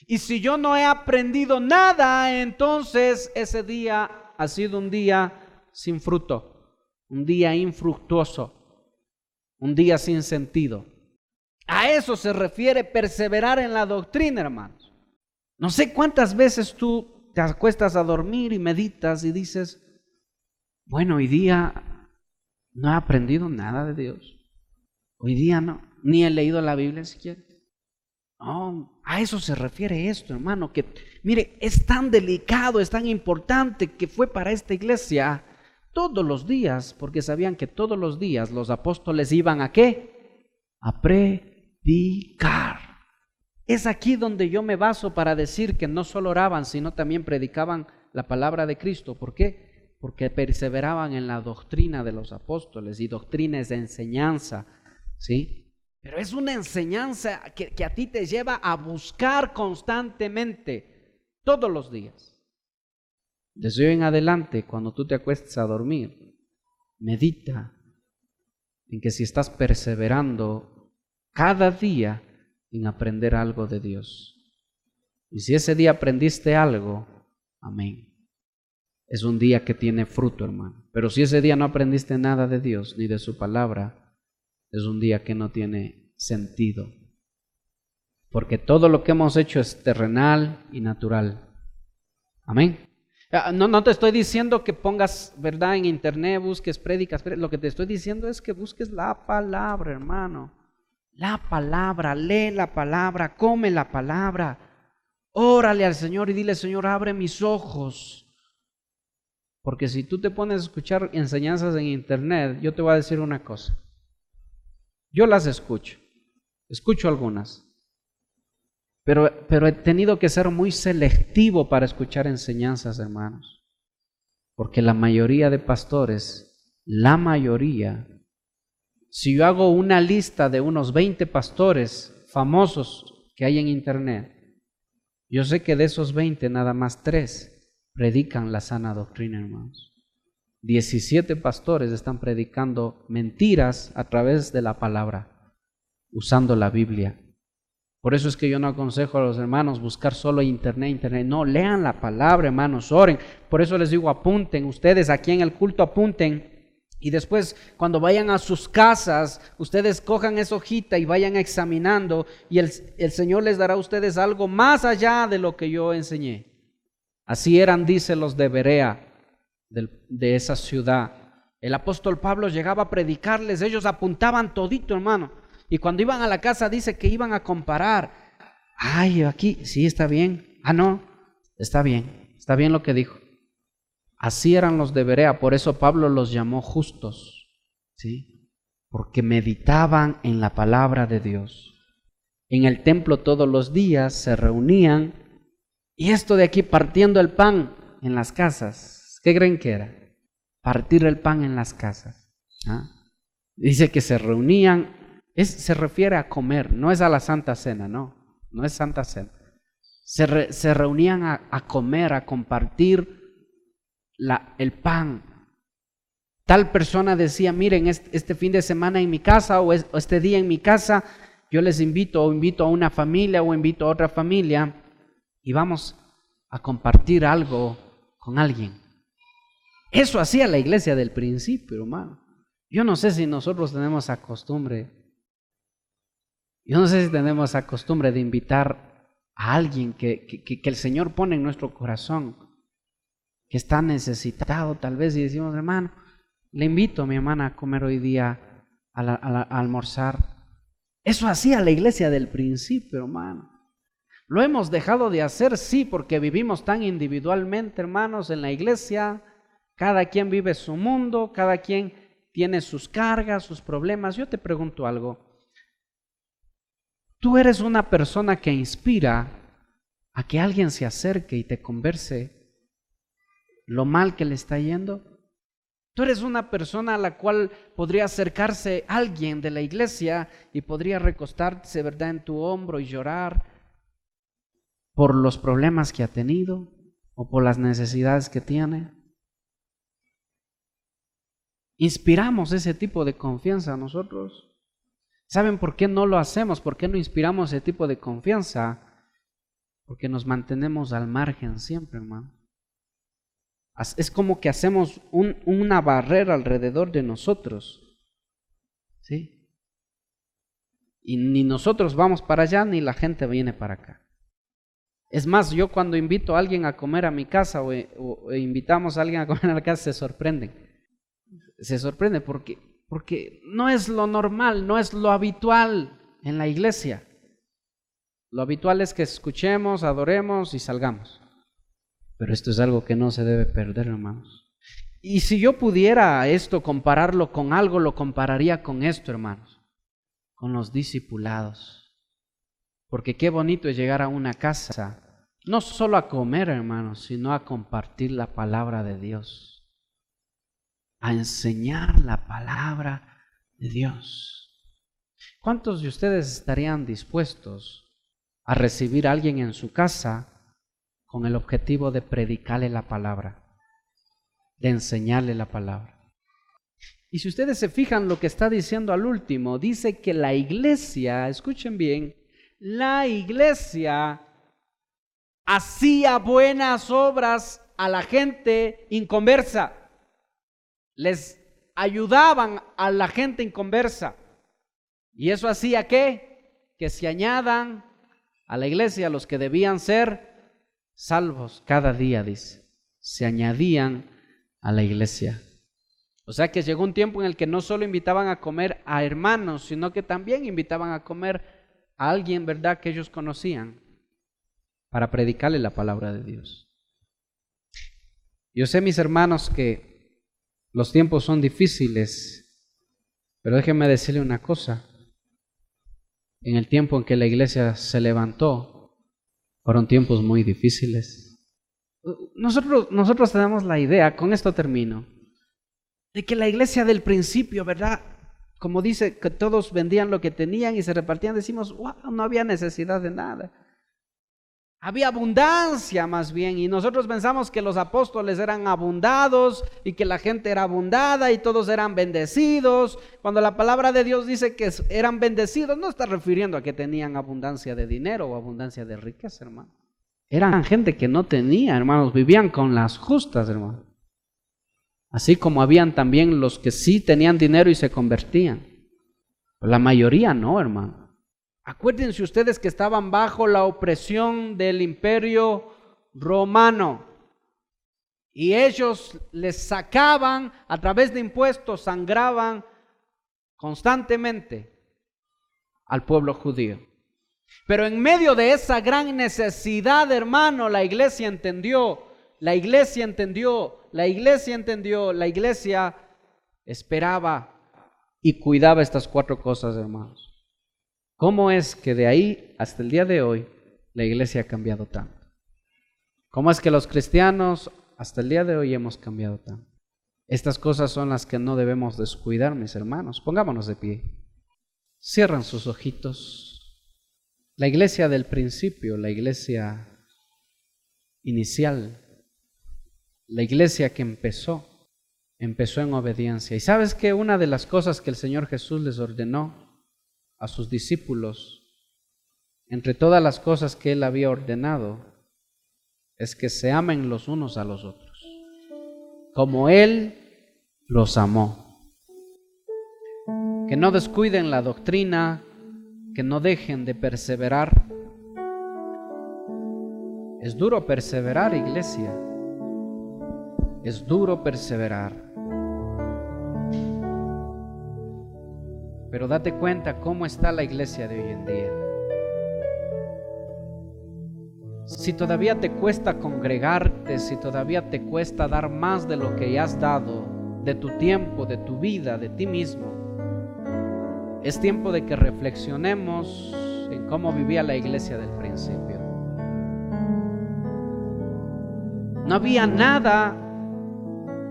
Y si yo no he aprendido nada, entonces ese día ha sido un día sin fruto, un día infructuoso, un día sin sentido. A eso se refiere perseverar en la doctrina, hermanos. No sé cuántas veces tú te acuestas a dormir y meditas y dices, bueno, hoy día no he aprendido nada de Dios. Hoy día no, ni he leído la Biblia siquiera. No, a eso se refiere esto, hermano, que mire, es tan delicado, es tan importante que fue para esta iglesia todos los días, porque sabían que todos los días los apóstoles iban ¿a qué? A predicar. Es aquí donde yo me baso para decir que no solo oraban, sino también predicaban la palabra de Cristo. ¿Por qué? Porque perseveraban en la doctrina de los apóstoles, y doctrina es de enseñanza, ¿sí? Pero es una enseñanza que a ti te lleva a buscar constantemente, todos los días. Desde hoy en adelante, cuando tú te acuestes a dormir, medita en que si estás perseverando cada día en aprender algo de Dios. Y si ese día aprendiste algo, amén. Es un día que tiene fruto, hermano. Pero si ese día no aprendiste nada de Dios ni de su palabra, es un día que no tiene sentido, porque todo lo que hemos hecho es terrenal y natural. Amén. No te estoy diciendo que pongas, verdad, en internet, busques prédicas. Lo que te estoy diciendo es que busques la palabra, hermano. La palabra, lee la palabra, come la palabra. Órale al Señor y dile, Señor, abre mis ojos. Porque si tú te pones a escuchar enseñanzas en internet, yo te voy a decir una cosa. Yo las escucho algunas, pero he tenido que ser muy selectivo para escuchar enseñanzas, hermanos, porque la mayoría de pastores, si yo hago una lista de unos 20 pastores famosos que hay en internet, yo sé que de esos 20 nada más 3 predican la sana doctrina, hermanos. 17 pastores están predicando mentiras a través de la palabra, usando la Biblia. Por eso es que yo no aconsejo a los hermanos buscar solo internet. No, lean la palabra, hermanos, oren. Por eso les digo, apunten, ustedes aquí en el culto apunten. Y después, cuando vayan a sus casas, ustedes cojan esa hojita y vayan examinando. Y el Señor les dará a ustedes algo más allá de lo que yo enseñé. Así eran, dice, los de Berea, de esa ciudad. El apóstol Pablo llegaba a predicarles, ellos apuntaban todito, hermano, y cuando iban a la casa dice que iban a comparar. Aquí sí está bien, no, está bien lo que dijo. Así eran los de Berea, por eso Pablo los llamó justos, ¿sí? Porque meditaban en la palabra de Dios. En el templo todos los días se reunían, y esto de aquí partiendo el pan en las casas, ¿qué creen que era? Partir el pan en las casas. Dice que se reunían, se refiere a comer, no es a la Santa Cena, no es Santa Cena. Se reunían a comer, a compartir el pan. Tal persona decía, miren, este fin de semana en mi casa o este día en mi casa, yo les invito a una familia o invito a otra familia y vamos a compartir algo con alguien. Eso hacía la iglesia del principio, hermano. Yo no sé si nosotros tenemos esa costumbre. Yo no sé si tenemos esa costumbre de invitar a alguien que el Señor pone en nuestro corazón, que está necesitado tal vez, y decimos, hermano, le invito a mi hermana a comer hoy día, a almorzar. Eso hacía la iglesia del principio, hermano. Lo hemos dejado de hacer, sí, porque vivimos tan individualmente, hermanos, en la iglesia. Cada quien vive su mundo, cada quien tiene sus cargas, sus problemas. Yo te pregunto algo. ¿Tú eres una persona que inspira a que alguien se acerque y te converse lo mal que le está yendo? ¿Tú eres una persona a la cual podría acercarse alguien de la iglesia y podría recostarse, ¿verdad?, en tu hombro y llorar por los problemas que ha tenido o por las necesidades que tiene? ¿Inspiramos ese tipo de confianza a nosotros? ¿Saben por qué no lo hacemos? ¿Por qué no inspiramos ese tipo de confianza? Porque nos mantenemos al margen siempre, hermano. Es como que hacemos una barrera alrededor de nosotros, ¿sí? Y ni nosotros vamos para allá, ni la gente viene para acá. Es más, yo cuando invito a alguien a comer a mi casa o invitamos a alguien a comer a la casa, se sorprenden. Se sorprende porque no es lo normal, no es lo habitual en la iglesia. Lo habitual es que escuchemos, adoremos y salgamos. Pero esto es algo que no se debe perder, hermanos. Y si yo pudiera esto compararlo con algo, lo compararía con esto, hermanos, con los discipulados. Porque qué bonito es llegar a una casa, no solo a comer, hermanos, sino a compartir la palabra de Dios, a enseñar la palabra de Dios. ¿Cuántos de ustedes estarían dispuestos a recibir a alguien en su casa con el objetivo de predicarle la palabra, de enseñarle la palabra? Y si ustedes se fijan lo que está diciendo al último, dice que la iglesia, escuchen bien, la iglesia hacía buenas obras a la gente inconversa, les ayudaban a la gente inconversa. ¿Y eso hacía qué? Que se añadan a la iglesia los que debían ser salvos cada día, dice, se añadían a la iglesia. O sea que llegó un tiempo en el que no solo invitaban a comer a hermanos, sino que también invitaban a comer a alguien, ¿verdad?, que ellos conocían, para predicarle la palabra de Dios. Yo sé, mis hermanos, que los tiempos son difíciles, pero déjenme decirle una cosa. En el tiempo en que la iglesia se levantó, fueron tiempos muy difíciles. Nosotros tenemos la idea, con esto termino, de que la iglesia del principio, ¿verdad?, como dice que todos vendían lo que tenían y se repartían, decimos, wow, no había necesidad de nada. Había abundancia más bien, y nosotros pensamos que los apóstoles eran abundados y que la gente era abundada y todos eran bendecidos. Cuando la palabra de Dios dice que eran bendecidos, no está refiriendo a que tenían abundancia de dinero o abundancia de riqueza, hermano. Eran gente que no tenía, hermanos, vivían con las justas, hermano. Así como habían también los que sí tenían dinero y se convertían. La mayoría no, hermano. Acuérdense ustedes que estaban bajo la opresión del imperio romano y ellos les sacaban a través de impuestos, sangraban constantemente al pueblo judío. Pero en medio de esa gran necesidad, hermano, la iglesia entendió, la iglesia esperaba y cuidaba estas 4 cosas, hermanos. ¿Cómo es que de ahí hasta el día de hoy la iglesia ha cambiado tanto? ¿Cómo es que los cristianos hasta el día de hoy hemos cambiado tanto? Estas cosas son las que no debemos descuidar, mis hermanos. Pongámonos de pie. Cierran sus ojitos. La iglesia del principio, la iglesia inicial, la iglesia que empezó, empezó en obediencia. ¿Y sabes qué? Una de las cosas que el Señor Jesús les ordenó a sus discípulos, entre todas las cosas que Él había ordenado, es que se amen los unos a los otros, como Él los amó. Que no descuiden la doctrina, que no dejen de perseverar. Es duro perseverar, iglesia. Es duro perseverar. Pero date cuenta cómo está la iglesia de hoy en día. Si todavía te cuesta congregarte, si todavía te cuesta dar más de lo que ya has dado, de tu tiempo, de tu vida, de ti mismo, es tiempo de que reflexionemos en cómo vivía la iglesia del principio. No había nada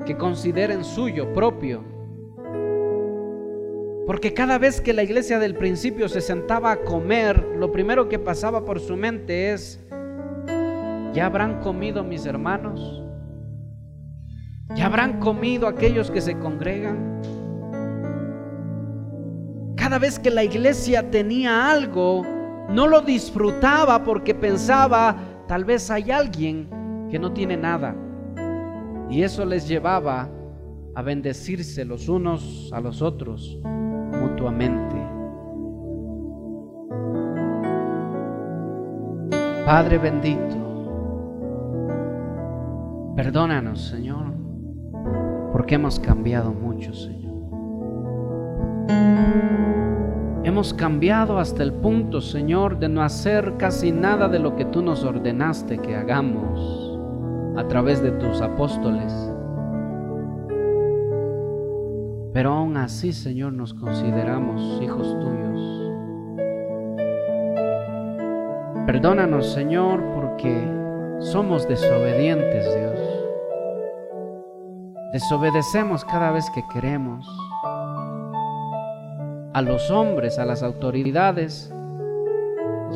que consideren suyo, propio. Porque cada vez que la iglesia del principio se sentaba a comer, lo primero que pasaba por su mente es: ¿ya habrán comido mis hermanos? ¿Ya habrán comido aquellos que se congregan? Cada vez que la iglesia tenía algo, no lo disfrutaba porque pensaba: tal vez hay alguien que no tiene nada. Y eso les llevaba a bendecirse los unos a los otros mutuamente. Padre bendito, perdónanos, Señor, porque hemos cambiado mucho, Señor. Hemos cambiado hasta el punto, Señor, de no hacer casi nada de lo que tú nos ordenaste que hagamos a través de tus apóstoles. Pero aún así, Señor, nos consideramos hijos tuyos. Perdónanos, Señor, porque somos desobedientes, Dios. Desobedecemos cada vez que queremos. A los hombres, a las autoridades,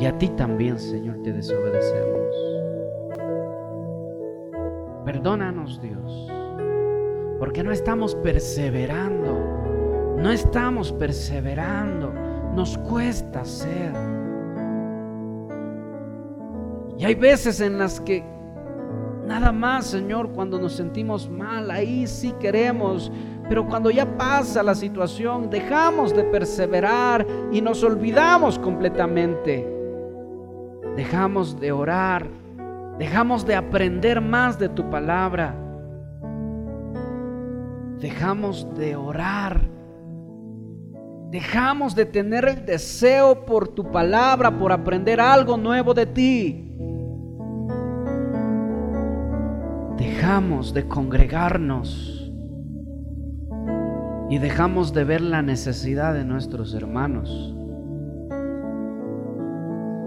y a ti también, Señor, te desobedecemos. Perdónanos, Dios, porque no estamos perseverando. No estamos perseverando. Nos cuesta hacer. Y hay veces en las que nada más, Señor, cuando nos sentimos mal, ahí sí queremos. Pero cuando ya pasa la situación, dejamos de perseverar y nos olvidamos completamente. Dejamos de orar, dejamos de aprender más de tu palabra, dejamos de orar, dejamos de tener el deseo por tu palabra, por aprender algo nuevo de ti. Dejamos de congregarnos y dejamos de ver la necesidad de nuestros hermanos.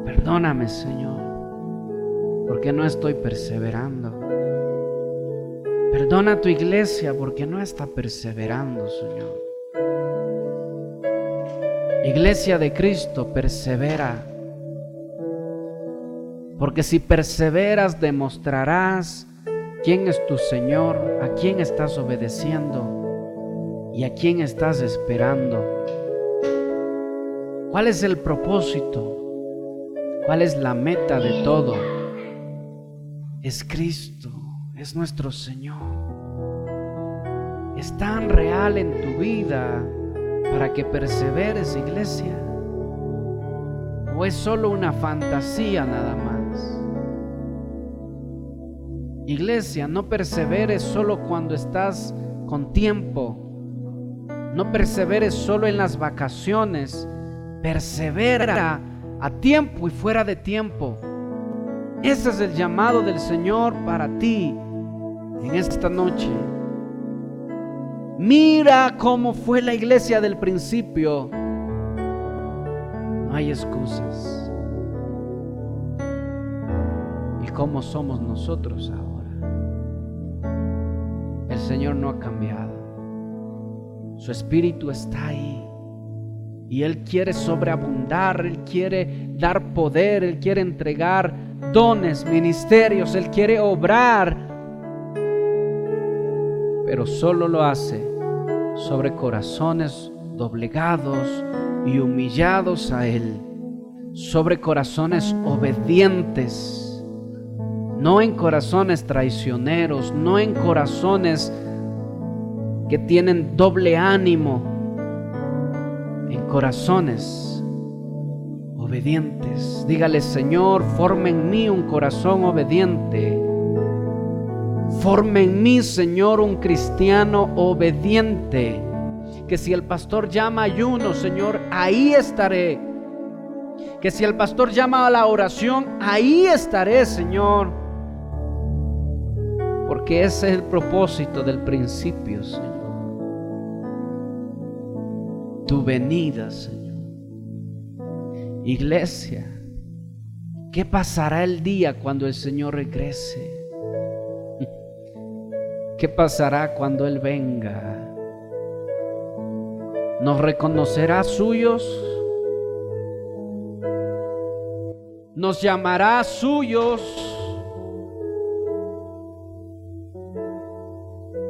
Perdóname, Señor, porque no estoy perseverando. Perdona a tu iglesia porque no está perseverando, Señor. Iglesia de Cristo, persevera. Porque si perseveras, demostrarás quién es tu Señor, a quién estás obedeciendo y a quién estás esperando. ¿Cuál es el propósito? ¿Cuál es la meta de todo? Es Cristo, es nuestro Señor. Es tan real en tu vida para que perseveres, iglesia. ¿O es solo una fantasía nada más? Iglesia, no perseveres solo cuando estás con tiempo. No perseveres solo en las vacaciones. Persevera a tiempo y fuera de tiempo. Ese es el llamado del Señor para ti en esta noche. Mira cómo fue la iglesia del principio. No hay excusas. ¿Y cómo somos nosotros ahora? El Señor no ha cambiado. Su Espíritu está ahí. Y Él quiere sobreabundar, Él quiere dar poder, Él quiere entregar dones, ministerios, Él quiere obrar. pero solo lo hace sobre corazones doblegados y humillados a Él, sobre corazones obedientes, no en corazones traicioneros, no en corazones que tienen doble ánimo, en corazones obedientes. Dígale: Señor, forma en mí un corazón obediente. Forma en mí, Señor, un cristiano obediente. Que si el pastor llama ayuno, Señor, ahí estaré. Que si el pastor llama a la oración, ahí estaré, Señor. Porque ese es el propósito del principio, Señor. Tu venida, Señor. Iglesia, ¿qué pasará el día cuando el Señor regrese? ¿Qué pasará cuando Él venga? ¿Nos reconocerá suyos? ¿Nos llamará suyos?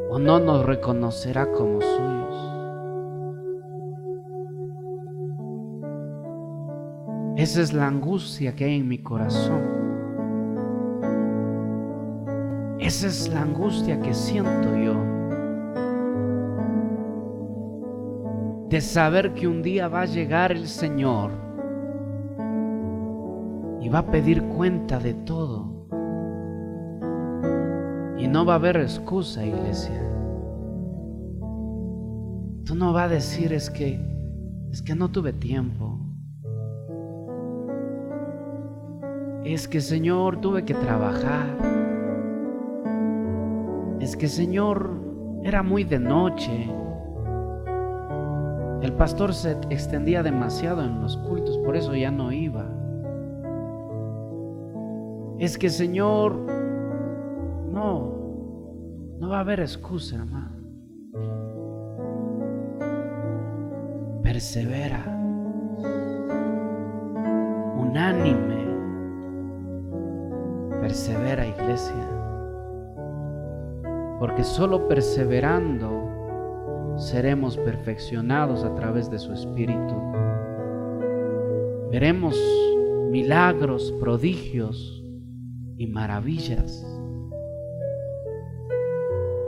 ¿O no nos reconocerá como suyos? Esa es la angustia que hay en mi corazón. Esa es la angustia que siento yo, de saber que un día va a llegar el Señor y va a pedir cuenta de todo. Y no va a haber excusa, iglesia. Tú no vas a decir es que no tuve tiempo. Es que, Señor, tuve que trabajar. Es que, Señor, era muy de noche. El pastor se extendía demasiado en los cultos, por eso ya no iba. Es que, Señor, no va a haber excusa, hermano. Persevera, unánime. Persevera, iglesia. Porque solo perseverando seremos perfeccionados a través de su Espíritu. Veremos milagros, prodigios y maravillas.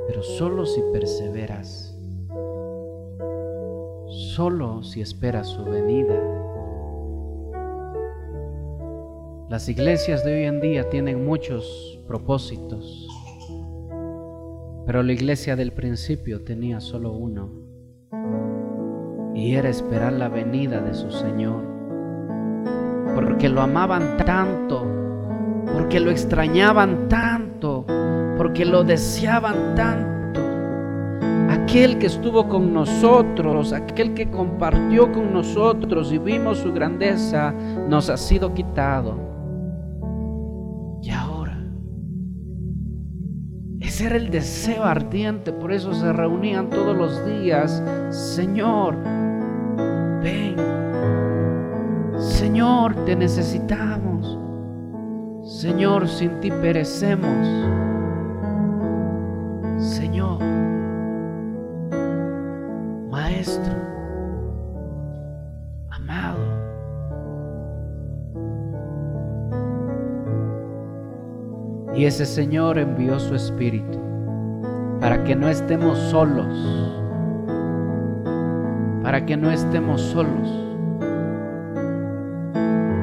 Pero solo si perseveras, solo si esperas su venida. Las iglesias de hoy en día tienen muchos propósitos, pero la iglesia del principio tenía solo uno, y era esperar la venida de su Señor, porque lo amaban tanto, porque lo extrañaban tanto, porque lo deseaban tanto. Aquel que estuvo con nosotros, aquel que compartió con nosotros y vimos su grandeza, nos ha sido quitado. Y ahora, ese era el deseo ardiente, por eso se reunían todos los días. Señor, ven. Señor, te necesitamos. Señor, sin ti perecemos. Señor, Maestro, amado. Y ese Señor envió su Espíritu para que no estemos solos, para que no estemos solos,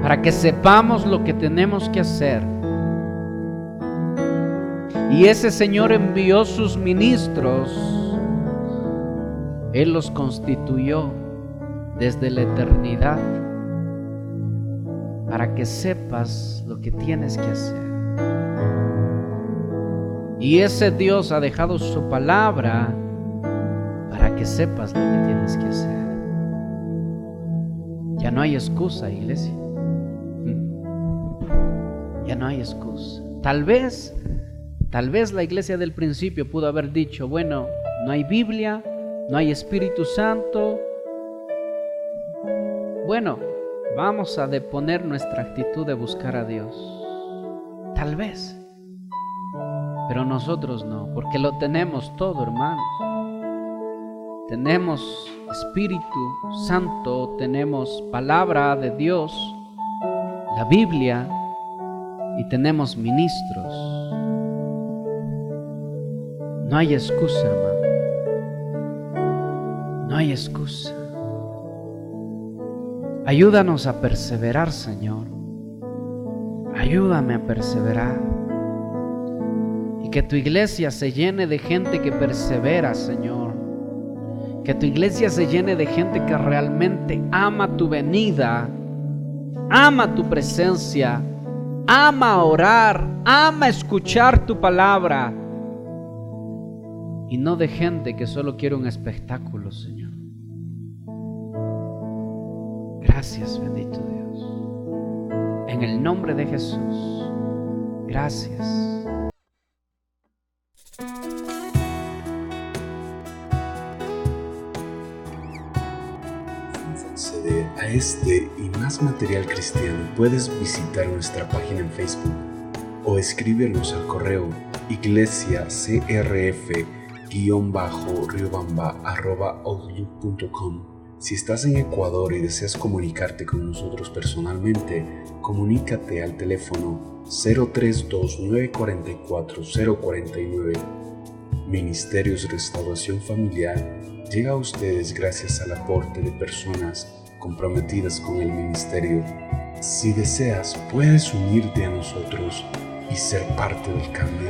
para que sepamos lo que tenemos que hacer. Y ese Señor envió sus ministros. Él los constituyó desde la eternidad para que sepas lo que tienes que hacer. Y ese Dios ha dejado su palabra para que sepas lo que tienes que hacer. Ya no hay excusa, iglesia. Ya no hay excusa. Tal vez la iglesia del principio pudo haber dicho, bueno, no hay Biblia, no hay Espíritu Santo. Bueno, vamos a deponer nuestra actitud de buscar a Dios. Tal vez. Pero nosotros no, porque lo tenemos todo, hermanos. Tenemos Espíritu Santo, tenemos palabra de Dios, la Biblia, y tenemos ministros. No hay excusa, hermano. No hay excusa. Ayúdanos a perseverar, Señor. Ayúdame a perseverar. Y que tu iglesia se llene de gente que persevera, Señor. Que tu iglesia se llene de gente que realmente ama tu venida, ama tu presencia, ama orar, ama escuchar tu palabra. Y no de gente que solo quiere un espectáculo, Señor. Gracias, bendito Dios. En el nombre de Jesús. Gracias. Para acceder a este y más material cristiano, puedes visitar nuestra página en Facebook o escríbenos al correo iglesiacrf_riobamba@outlook.com. Si estás en Ecuador y deseas comunicarte con nosotros personalmente, comunícate al teléfono 032-944-049. Ministerios Restauración Familiar llega a ustedes gracias al aporte de personas comprometidas con el ministerio. Si deseas, puedes unirte a nosotros y ser parte del cambio.